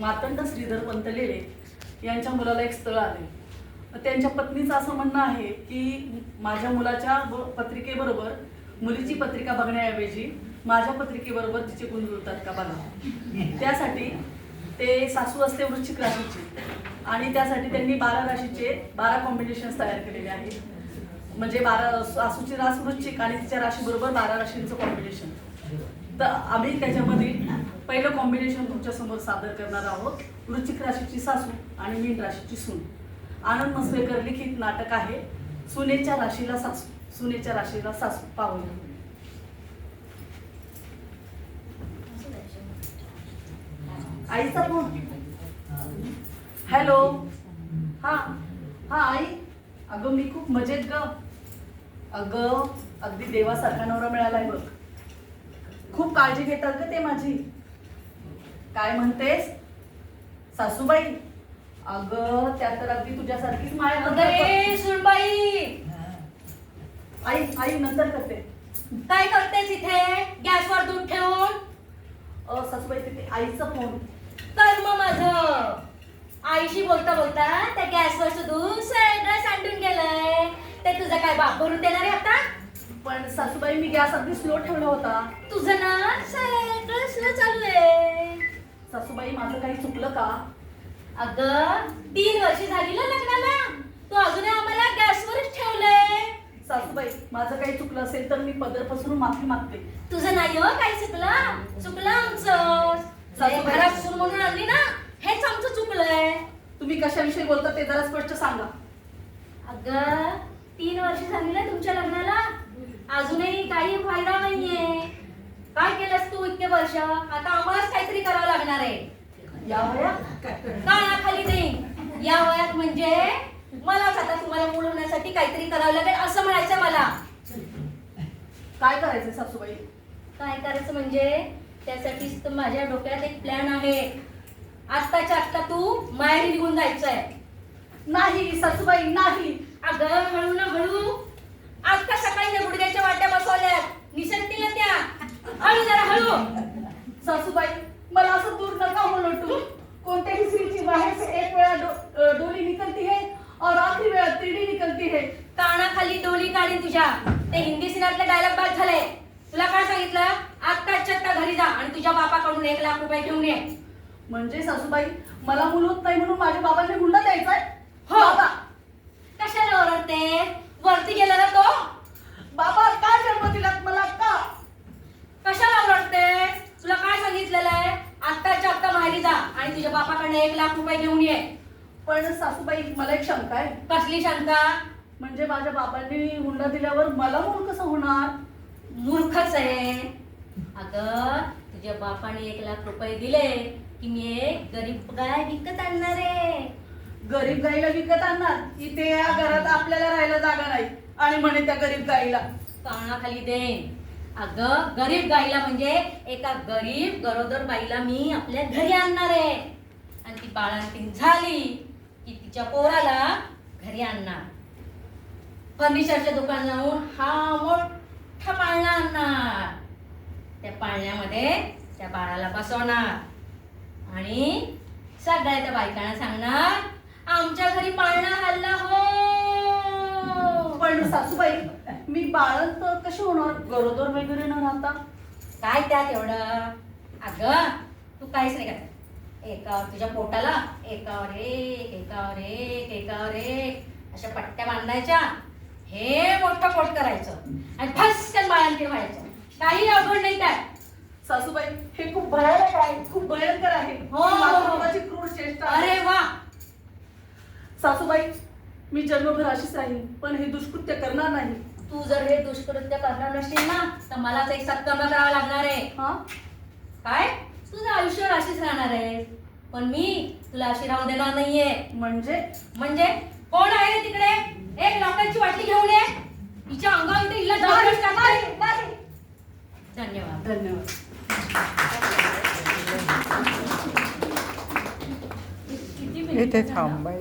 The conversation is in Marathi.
मातंड श्रीधर पंत लेले यांच्या मुलाला एक स्थळ आले. त्यांच्या पत्नीचं असं म्हणणं आहे की माझ्या मुलाच्या पत्रिकेबरोबर मुलीची पत्रिका बघण्याऐवजी माझ्या पत्रिकेबरोबर तिचे गुण जुळतात का बघा. त्यासाठी ते सासू असते वृश्चिक राशीचे आणि त्यासाठी त्यांनी 12 राशीचे 12 कॉम्बिनेशन्स तयार केलेले आहेत. म्हणजे 12 सासूची रास वृश्चिक आणि तिच्या राशीबरोबर 12 राशींचं कॉम्बिनेशन. तर आम्ही त्याच्यामध्ये पहिलं कॉम्बिनेशन तुमच्या समोर सादर करणार आहोत. वृश्चिक राशीची सासू आणि मीन राशीची सून. आनंद मसवेकर लिखित नाटक आहे सुनेच्या राशीला सासू. सुनेच्या राशीला सासू पाहूया. आईचा फोन. हॅलो. हा हा आई. अगं मी खूप मजेत ग. अगं अगदी देवासारखा नवरा मिळालाय बघ. खूप काळजी घेतात ग ते माझी. काय म्हणतेस सासूबाई? अगं त्या तर अगदी तुझ्यासारखीच माया. सुनबाई. आई आई नंतर करते. काय करतेस इथे गॅसवर दूध ठेवून? सासूबाई तिथे आईचा फोन. कर्म माझं. आईशी बोलता बोलता त्या गॅसवरचं दूध सगळं सांडून गेलंय. ते तुझा काय बाप भरून देणार आहे आता? पण सासूबाई मी गॅस अगदी स्लो ठेवला होता. तुझं ना सगळं स्लो चालू आहे. सासूबाई माझं काही चुकलं का? अगं 3 वर्ष झाली ना लग्नाला, तू अजूनही आम्हाला गॅसवरच ठेवलंय. सासूबाई माझं काही चुकलं असेल तर मी पदर पसरून माफी मागते. तुझं नाही हो काही चुकलं आमचं. घरात सून म्हणून आणली ना, हेच आमचं चुकलंय. तुम्ही कशाविषयी बोलता ते जरा स्पष्ट सांगा. अगं 3 वर्ष झाली ना तुमच्या लग्नाला, अजूनही काही फायदा नाहीये. काय केलंस तू इतके वर्ष? आता आम्हालाच काहीतरी करावं लागणार आहे. या वयात कानाखाली नाही. या वयात म्हणजे मलाच आता तुम्हाला मूल होण्यासाठी काहीतरी करावं लागेल असं म्हणायचं मला. काय करायचंय सासूबाई? काय करायचं म्हणजे त्यासाठीच तर माझ्या डोक्यात एक प्लॅन आहे. आत्ताच्या आत्ता तू माहेरी निघून जायचंय. नाही सासूबाई नाही. अगं हळू ना हळू. आता सकाळी त्या गुडघ्याच्या वाट्या बसवल्यात निसरतील त्या. हळू जरा हळू. सासूबाई मला असं दूर नका उलटू. कोणत्याही स्त्रीची बाहेर से एक वेळा डोली निकलती है और आखरी वेळा तिरडी निकलती है. कानाखाली डोली काढीन तुझ्या. ते हिंदी सिनेमातले डायलॉग बाद झाले. तुला काय सांगितलं? आत्ताच्या आत्ता घरी जा आणि तुझ्या बापाकडून 1 लाख रुपये घेऊन ये. म्हणजे सासूबाई मला मूल होत नाही म्हणून माझ्या बाबांनी हुंडा द्यायचाय? हो. बाबा कशाला ओरडते? वरती गेला ना तो. बाबा का जन्म दिलात मला का? कशाला ओरडते? तुला काय सांगितलेलं आहे? आत्ताच्या आत्ता माहेरी जा आणि तुझ्या बापाकडे 1 लाख रुपये घेऊन ये. पण सासूबाई मला एक शंका आहे. कसली शंका? म्हणजे माझ्या बाबांनी हुंडा दिल्यावर मला मूल कसं होणार? मूर्खच आहे. अगं तुझ्या बापाने 1 लाख रुपये दिले की मी एक गरीब गाय विकत आणणार आहे. गरीब गाईला विकत आणणार? इथे या घरात आपल्याला राहायला जागा नाही आणि म्हणे त्या गरीब गाईला कानाखाली देईन. अगं गरीब गाईला म्हणजे एका गरीब गरोदर बाईला मी आपल्या घरी आणणार आहे आणि ती बाळंतीण झाली की तिच्या पोराला घरी आणणार. फर्निचरच्या दुकान जाऊन हा मोठा पाळणा आणणार. त्या पाळण्यामध्ये त्या बाळाला बसवणार आणि सगळ्या त्या बायकांना सांगणार आमच्या घरी पाळणा हल्ला हो. पण सासूबाई मी बाळंत कशी होणार? गरोदर वगैरे न राहता? काय त्यात एवढं? अगं तू काहीच नाही करत. एकावर तुझ्या पोटाला एकावर एक एकावर एक एकावर एक अशा पट्ट्या बांधायच्या. हे मोठं पोट करायचं आणि फसकन बाळंतीण व्हायचं. काही अवघड नाही त्यात. सासूबाई हे खूप भयानक आहे, खूप भयंकर आहे. हो, हो, हो. माझी क्रूर चेष्टा आहे. अरे वा. सासूबाई मी जन्मभर अशीच राहीन पण हे दुष्कृत्य करणार नाही. तू जर हे दुष्कृत्य करणार नसशील ना तर मलाच एक सत्कर्म करावं लागणार आहे. हा काय? तुझं आयुष्य अशीच राहणार आहे पण मी तुला अशी राहू देणार नाहीये. म्हणजे कोण आहे रे तिकडे? 1 लाखाची वाटली घेऊन ये. तिच्या अंगावर हिला जाऊन टाकते. धन्यवाद. धन्यवाद. इथे थांब बाई.